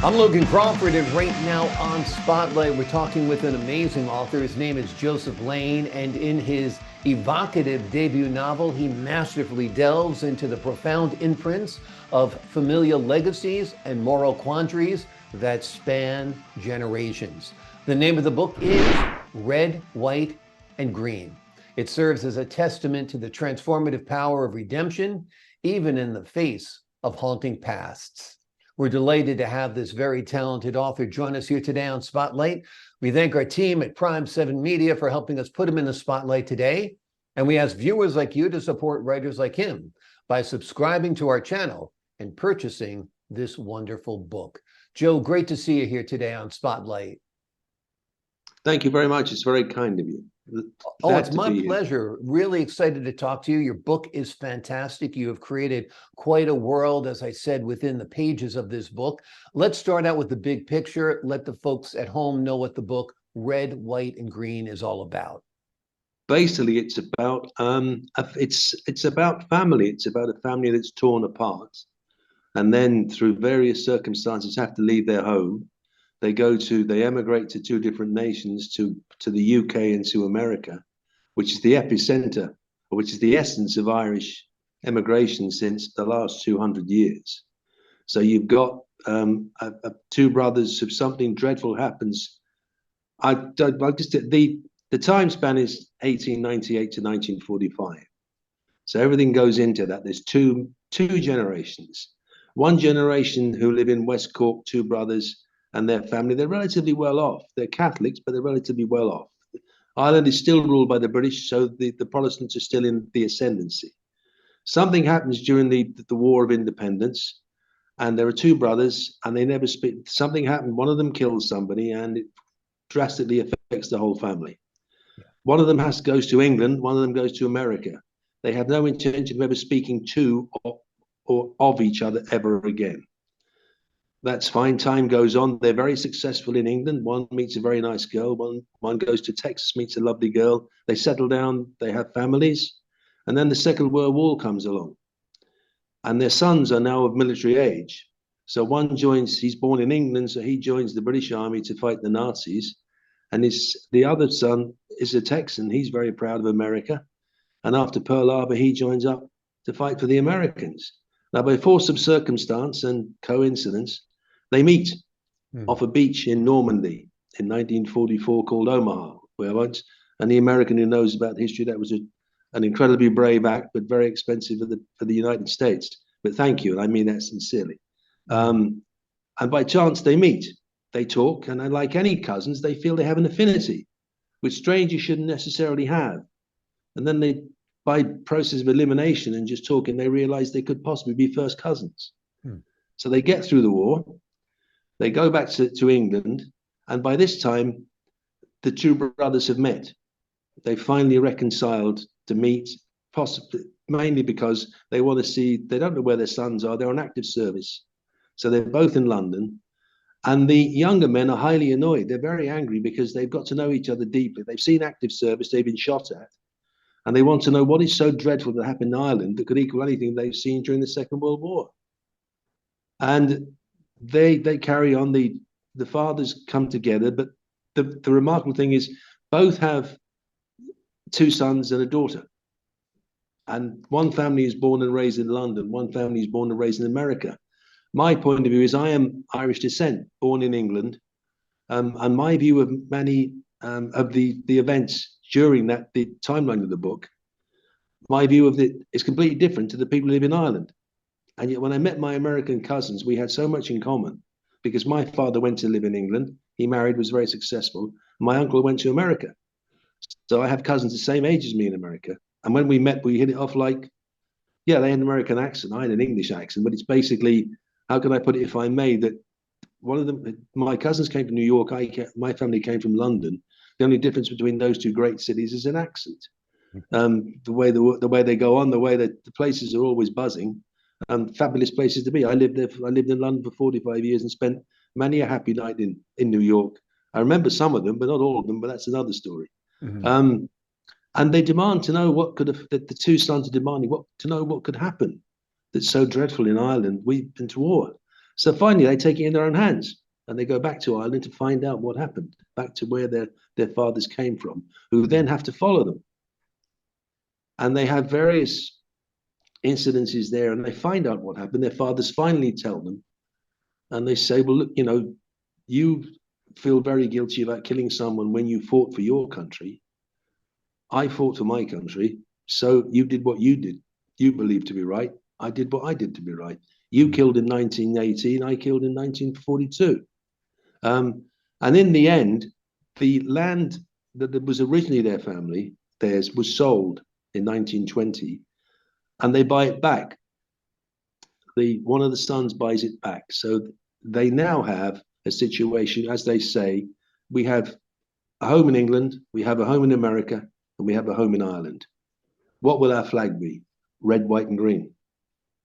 I'm Logan Crawford, and right now on Spotlight, we're talking with an amazing author. His name is Joseph Lane, and in his evocative debut novel, he masterfully delves into the profound imprints of familial legacies and moral quandaries that span generations. The name of the book is Red, White, and Green. It serves as a testament to the transformative power of redemption, even in the face of haunting pasts. We're delighted to have this very talented author join us here today on Spotlight. We thank our team at Prime 7 Media for helping us put him in the spotlight today. And we ask viewers like you to support writers like him by subscribing to our channel and purchasing this wonderful book. Joe, great to see you here today on Spotlight. Thank you very much. It's very kind of you. Oh, it's my pleasure. Really excited to talk to you. Your book is fantastic. You have created quite a world, as I said, within the pages of this book. Let's start out with the big picture. Let the folks at home know what the book Red, White, and Green is all about. Basically, it's about it's about family. It's about a family that's torn apart, and then through various circumstances have to leave their home. They emigrate to two different nations, to the UK and to America, which is the epicenter, or which is the essence of Irish emigration since the last 200 years. So you've got two brothers. If something dreadful happens, the time span is 1898 to 1945. So everything goes into that. There's two generations. One generation who live in West Cork, two brothers and their family. They're relatively well off. They're Catholics, but they're relatively well off. Ireland is still ruled by the British, so the Protestants are still in the ascendancy. Something happens during the War of Independence, and there are two brothers, and they never speak. Something happened. One of them kills somebody, and it drastically affects the whole family. Yeah. One of them goes to England. One of them goes to America. They have no intention of ever speaking to or of each other ever again. That's fine. Time goes on. They're very successful in England. One meets a very nice girl. One goes to Texas, meets a lovely girl. They settle down. They have families. And then the Second World War comes along. And their sons are now of military age. So one joins, he's born in England, so he joins the British Army to fight the Nazis. And the other son is a Texan. He's very proud of America. And after Pearl Harbor, he joins up to fight for the Americans. Now, by force of circumstance and coincidence, they meet off a beach in Normandy in 1944 called Omaha, and the American who knows about history, that was an incredibly brave act, but very expensive for the United States. But thank you, and I mean that sincerely. And by chance, they meet, they talk, and like any cousins, they feel they have an affinity, which strangers shouldn't necessarily have. And then they, by process of elimination and just talking, they realize they could possibly be first cousins. So they get through the war. They go back to England, and by this time, the two brothers have met. They finally reconciled to meet, possibly mainly because they want to see. They don't know where their sons are. They're on active service, so they're both in London. And the younger men are highly annoyed. They're very angry because they've got to know each other deeply. They've seen active service. They've been shot at, and they want to know what is so dreadful that happened in Ireland that could equal anything they've seen during the Second World War. And they carry on. The fathers come together, but the remarkable thing is both have two sons and a daughter. And one family is born and raised in London. One family is born and raised in America. My point of view is I am Irish descent, born in England. And my view of many of the events during the timeline of the book, my view of it is completely different to the people who live in Ireland. And yet when I met my American cousins, we had so much in common because my father went to live in England. He married, was very successful. My uncle went to America. So I have cousins the same age as me in America. And when we met, we hit it off like, yeah, they had an American accent. I had an English accent, but it's basically, how can I put it if I may, that one of them, my cousins came from New York. My family came from London. The only difference between those two great cities is an accent. The way they go on, the way that the places are always buzzing. Fabulous places to be. I lived in London for 45 years and spent many a happy night in New York. I remember some of them, but not all of them. But that's another story. And they demand to know what could have. The two sons are demanding to know what could happen that's so dreadful in Ireland. We've been to war. So finally, they take it in their own hands and they go back to Ireland to find out what happened, back to where their fathers came from, who then have to follow them. And they have various incidences there, and they find out what happened. Their fathers finally tell them, and they say, well, look, you feel very guilty about killing someone when you fought for your country. I fought for my country, so you did what you did. You believed to be right. I did what I did to be right. You killed in 1918, I killed in 1942. And in the end, the land that was originally theirs was sold in 1920, and they buy it back. One of the sons buys it back. So they now have a situation, as they say, we have a home in England, we have a home in America, and we have a home in Ireland. What will our flag be? Red, white, and green.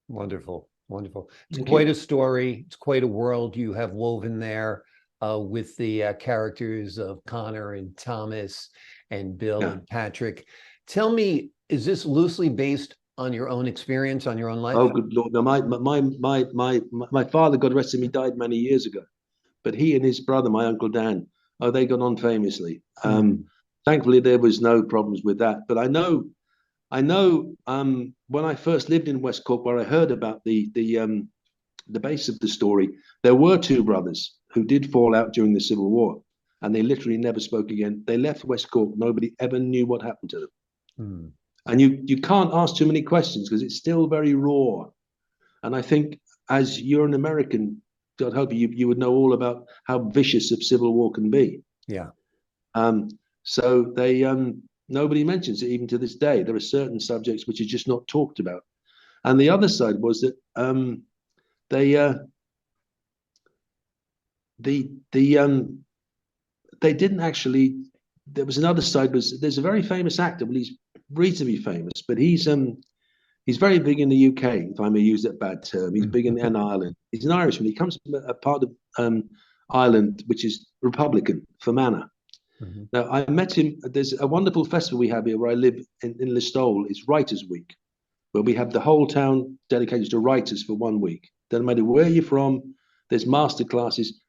Wonderful, wonderful. It's Thank quite you. a story. It's quite a world you have woven there with the characters of Connor and Thomas and Bill Yeah. and Patrick. Tell me, is this loosely based on your own experience, on your own life? Oh, good Lord. Now, my father, God rest him, he died many years ago. But he and his brother, my Uncle Dan, they got on famously. Thankfully, there was no problems with that. But I know when I first lived in West Cork, where I heard about the base of the story, there were two brothers who did fall out during the Civil War, and they literally never spoke again. They left West Cork. Nobody ever knew what happened to them. And you can't ask too many questions because it's still very raw. And I think as you're an American, God help you would know all about how vicious a civil war can be. Yeah. So they nobody mentions it even to this day. There are certain subjects which are just not talked about. And the other side was that they didn't actually. There was another side. There's a very famous actor. Well, he's reasonably famous, but he's very big in the UK, if I may use that bad term. He's big in Ireland. He's an Irishman. He comes from a part of Ireland which is Republican, Fermanagh. Now, I met him. There's a wonderful festival we have here where I live in Listowel. It's Writers' Week, where we have the whole town dedicated to writers for 1 week. Doesn't matter where you're from. There's master classes.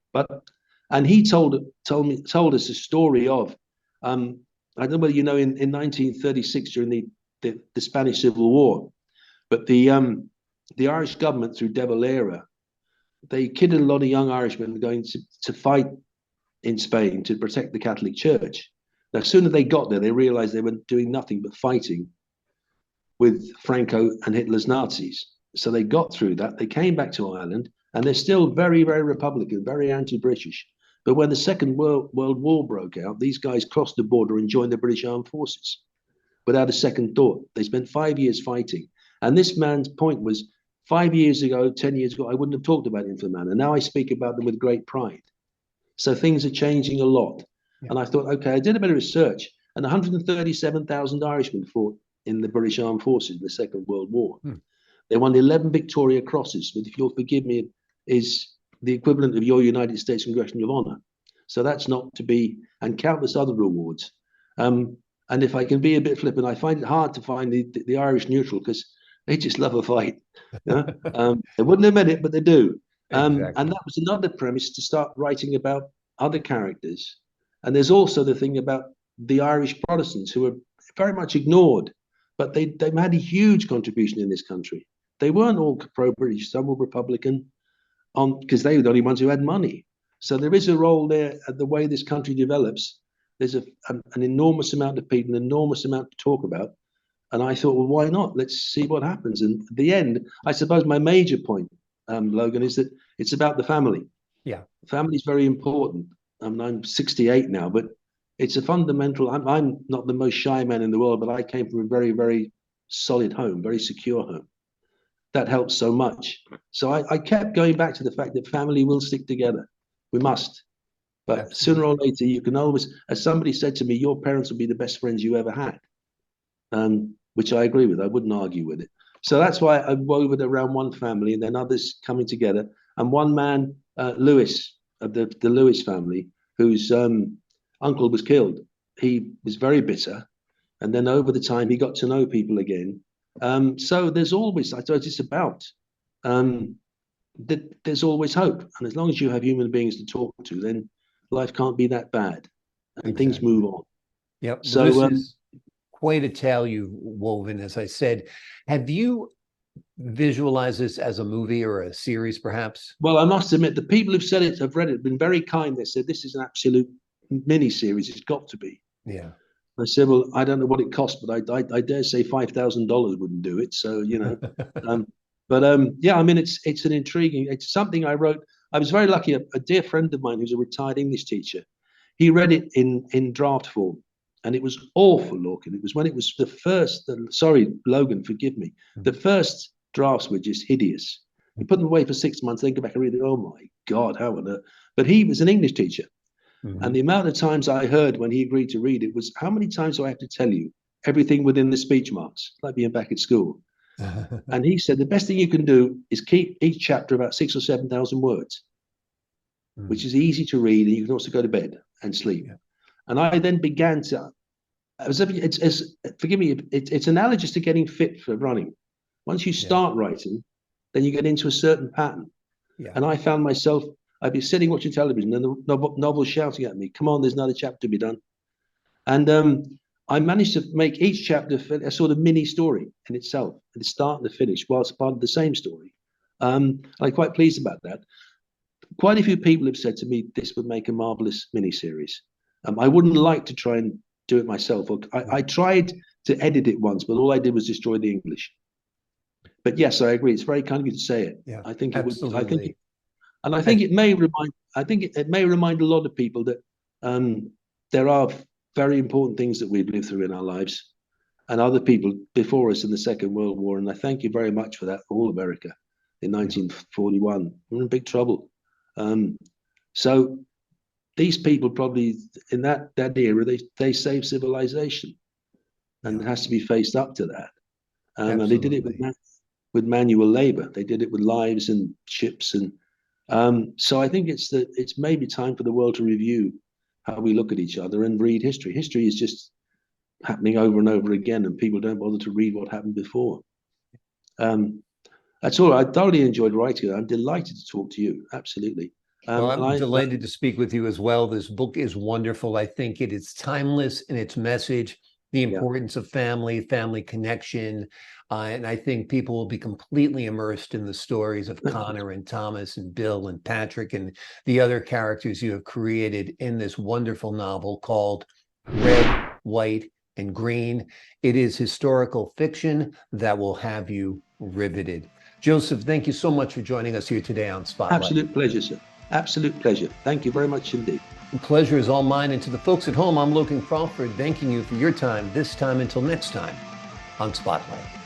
And he told us a story of, I don't know whether you know, in 1936 during the Spanish Civil War, but the Irish government through De Valera, they kidded a lot of young Irishmen going to fight in Spain to protect the Catholic Church. Now, as soon as they got there, they realized they were doing nothing but fighting with Franco and Hitler's Nazis. So they got through that. They came back to Ireland, and they're still very, very Republican, very anti-British. But when the Second World War broke out, these guys crossed the border and joined the British Armed Forces without a second thought. They spent 5 years fighting. And this man's point was, 5 years ago, 10 years ago, I wouldn't have talked about Infomana. Now I speak about them with great pride. So things are changing a lot. Yeah. And I thought, okay, I did a bit of research, and 137,000 Irishmen fought in the British Armed Forces in the Second World War. They won 11 Victoria Crosses, which, if you'll forgive me, is the equivalent of your United States Congressional Honor. So that's not to be, and countless other rewards. And if I can be a bit flippant, I find it hard to find the Irish neutral because they just love a fight. They wouldn't admit it, but they do. Exactly. And that was another premise to start writing about other characters. And there's also the thing about the Irish Protestants who are very much ignored, but they've had a huge contribution in this country. They weren't all pro-British, some were Republican, because they were the only ones who had money. So there is a role there at the way this country develops. There's an enormous amount of people, an enormous amount to talk about. And I thought, well, why not? Let's see what happens. And at the end, I suppose my major point, Logan, is that it's about the family. Yeah. Family is very important. I'm 68 now, but it's a fundamental. I'm not the most shy man in the world, but I came from a very, very solid home, very secure home. That helps so much. So I kept going back to the fact that family will stick together. We must. But absolutely, sooner or later, you can always, as somebody said to me, your parents will be the best friends you ever had. Which I agree with. I wouldn't argue with it. So that's why I wove it around one family and then others coming together. And one man, Lewis, of the Lewis family, whose uncle was killed, he was very bitter. And then over the time, he got to know people again. So there's always, I suppose it's about there's always hope. And as long as you have human beings to talk to, then life can't be that bad, and things Exactly. move on. Yep. Well, this So, is quite a tale you've woven, as I said. Have you visualized this as a movie or a series, perhaps? well, I must admit, the people who've said it, have read it, have been very kind. They said this is an absolute mini series. It's got to be. Yeah. I said, well, I don't know what it cost, but I dare say $5,000 wouldn't do it. So, um, yeah, I mean, it's an intriguing. It's something I wrote. I was very lucky. A dear friend of mine who's a retired English teacher, he read it in draft form, and it was awful looking. It was when it was the first. Sorry, Logan, forgive me. The first drafts were just hideous. You put them away for 6 months, then go back and read it. Oh my God, how on earth? But he was an English teacher. And the amount of times I heard when he agreed to read it was, how many times do I have to tell you everything within the speech marks, like being back at school? And he said, the best thing you can do is keep each chapter about 6,000 or 7,000 words, which is easy to read. And you can also go to bed and sleep. Yeah. And I then began to, forgive me, it's analogous to getting fit for running. Once you start writing, then you get into a certain pattern. Yeah. And I found myself, I'd be sitting watching television and the novel shouting at me, come on, there's another chapter to be done. And I managed to make each chapter a sort of mini story in itself, and the start and the finish, whilst part of the same story. I'm quite pleased about that. Quite a few people have said to me, this would make a marvelous miniseries. I wouldn't like to try and do it myself. I tried to edit it once, but all I did was destroy the English. But yes, I agree. It's very kind of you to say it. Yeah, I think it absolutely. would. I think, and I think it may remind. I think it may remind a lot of people that there are very important things that we've lived through in our lives, and other people before us in the Second World War. And I thank you very much for that, all America, in 1941. We're in big trouble. So these people probably in that era they saved civilization, and it has to be faced up to that. And they did it with manual labor. They did it with lives and ships, and so I think it's maybe time for the world to review how we look at each other and read history. History is just happening over and over again, and people don't bother to read what happened before. That's all. I thoroughly enjoyed writing it. I'm delighted to talk to you. Absolutely. Well, I'm delighted to speak with you as well. This book is wonderful. I think it is timeless in its message, the importance of family connection. And I think people will be completely immersed in the stories of Connor and Thomas and Bill and Patrick and the other characters you have created in this wonderful novel called Red, White, and Green. It is historical fiction that will have you riveted. Joseph, thank you so much for joining us here today on Spotlight. Absolute pleasure, sir. Absolute pleasure. Thank you very much indeed. The pleasure is all mine. And to the folks at home, I'm Logan Crawford, thanking you for your time this time until next time on Spotlight.